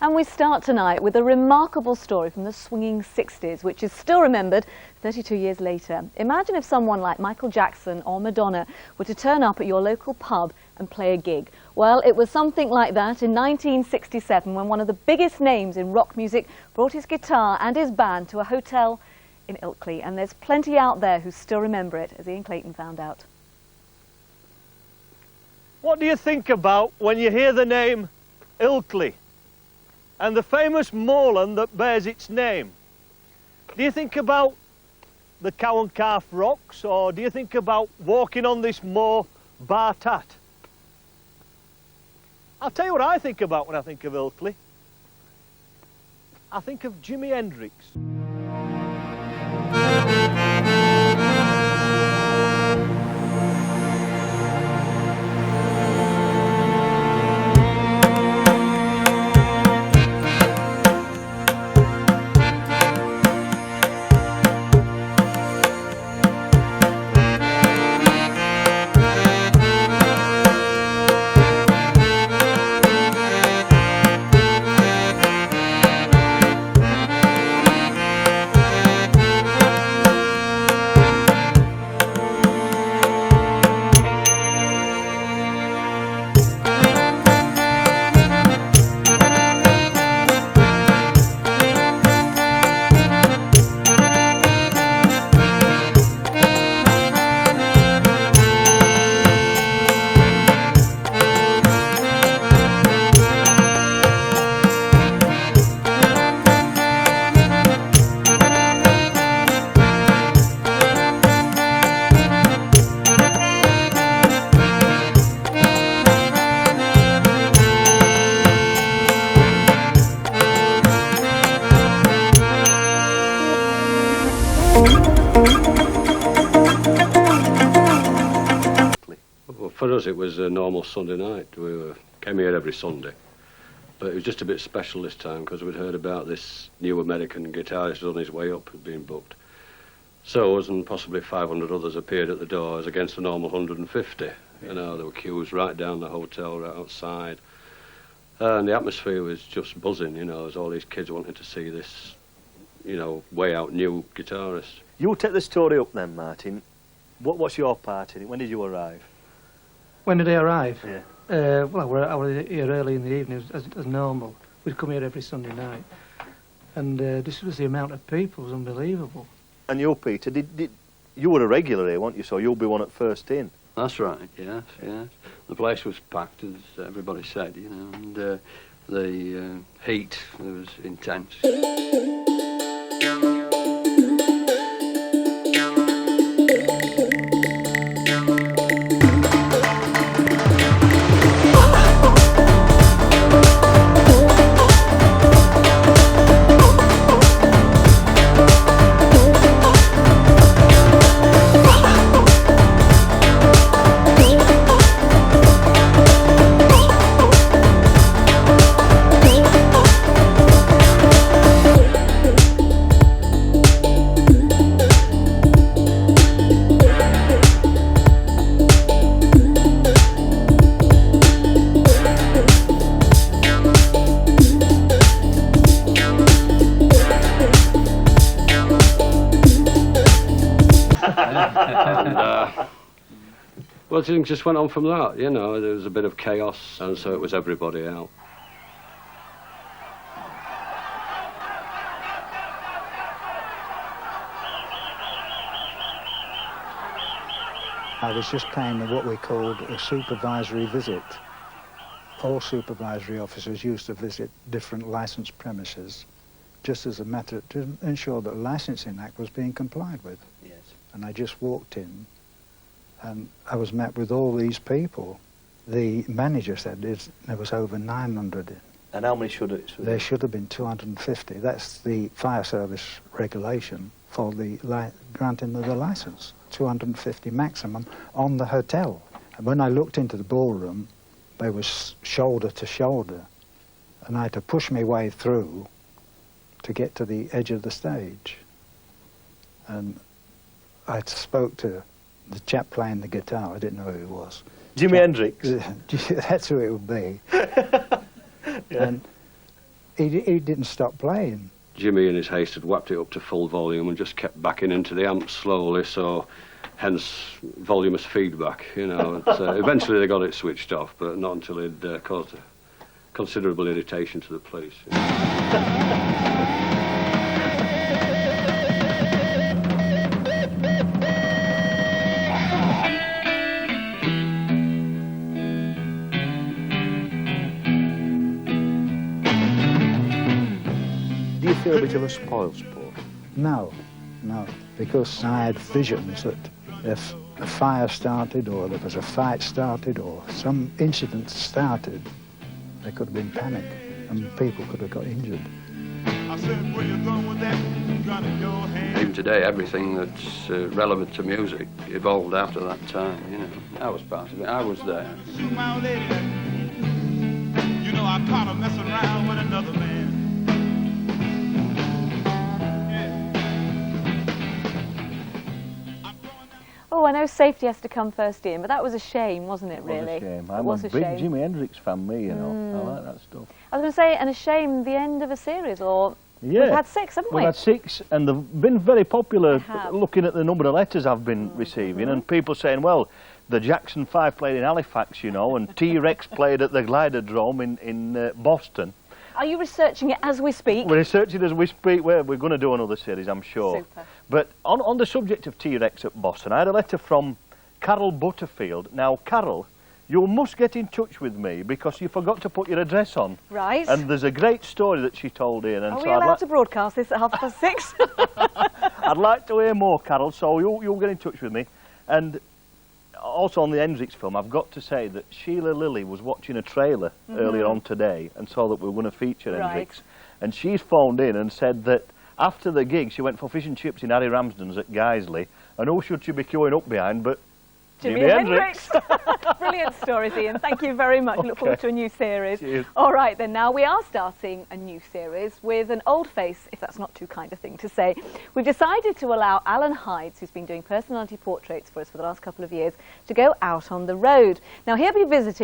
And we start tonight with a remarkable story from the swinging 60s, which is still remembered 32 years later. Imagine if someone like Michael Jackson or Madonna were to turn up at your local pub and play a gig. Well, it was something like that in 1967 when one of the biggest names in rock music brought his guitar and his band to a hotel in Ilkley. And there's plenty out there who still remember it, as Ian Clayton found out. What do you think about when you hear the name Ilkley and the famous moorland that bears its name? Do you think about the Cow and Calf rocks, or do you think about walking on this moor bar tat? I'll tell you what I think about when I think of Ilkley. I think of Jimi Hendrix. Well, for us it was a normal Sunday night. Came here every Sunday, but it was just a bit special this time because we'd heard about this new American guitarist on his way up had been booked. So us and possibly 500 others appeared at the doors against the normal 150. You know, there were queues right down the hotel, right outside. And the atmosphere was just buzzing, you know, there's all these kids wanting to see this, you know, way out new guitarist. You take the story up then, Martin. What's your part in it? When did you arrive? When did I arrive? Yeah. Well, I was here early in the evening, as normal. We'd come here every Sunday night. And this was the amount of people, it was unbelievable. And you, Peter, you were a regular here, weren't you? So you'll be one at first in. That's right, yes, yes. The place was packed, as everybody said, you know, and the heat was intense. Well, things just went on from that, you know, there was a bit of chaos, and so it was everybody out. I was just paying what we called a supervisory visit. All supervisory officers used to visit different licensed premises, just as a matter to ensure that the Licensing Act was being complied with. Yes. And I just walked in, and I was met with all these people. The manager said there was over 900 in. And how many should it? There should have been 250. That's the fire service regulation for the granting of the license. 250 maximum on the hotel. And when I looked into the ballroom, they were shoulder to shoulder, and I had to push my way through to get to the edge of the stage. And I spoke to the chap playing the guitar. I didn't know who he was. Jimi Hendrix. That's who it would be. Yeah. And he didn't stop playing. Jimmy in his haste had whacked it up to full volume and just kept backing into the amp slowly, so hence voluminous feedback, you know. Eventually they got it switched off, but not until it caused considerable irritation to the police. You know. Do you feel a bit of a spoil sport? No, because I had visions that if a fire started or there was a fight started or some incident started, there could have been panic and people could have got injured. Even today, everything that's relevant to music evolved after that time, you know. I was part of it. I was there. You know, I caught her messing around with another man. Oh, I know safety has to come first, Ian, but that was a shame, wasn't it, really? It was a shame. I'm a big Jimi Hendrix fan, me, you know. I like that stuff. I was going to say, and a shame, the end of a series, or Yeah. we've had 6, haven't we? We've had 6, and they've been very popular, They have. looking at the number of letters I've been receiving, and people saying, well, the Jackson 5 played in Halifax, you know, and T-Rex played at the Gliderdrome in Boston. Are you researching it as we speak? We're researching as we speak. We're going to do another series, I'm sure. Super. But on the subject of T-Rex at Boston, I had a letter from Carol Butterfield. Now, Carol, you must get in touch with me because you forgot to put your address on. Right. And there's a great story that she told Ian. And Are so we allowed to broadcast this at 6:30? I'd like to hear more, Carol, so you'll get in touch with me. And also on the Hendrix film, I've got to say that Sheila Lilly was watching a trailer earlier on today and saw that we were going to feature Hendrix. And she's phoned in and said that after the gig, she went for fish and chips in Harry Ramsden's at Guiseley. And who should she be queuing up behind but Jimi Hendrix. Brilliant stories, Ian. Thank you very much. Okay. Look forward to a new series. Cheers. All right, then now we are starting a new series with an old face, if that's not too kind a thing to say. We've decided to allow Alan Hydes, who's been doing personality portraits for us for the last couple of years, to go out on the road. Now, he'll be visiting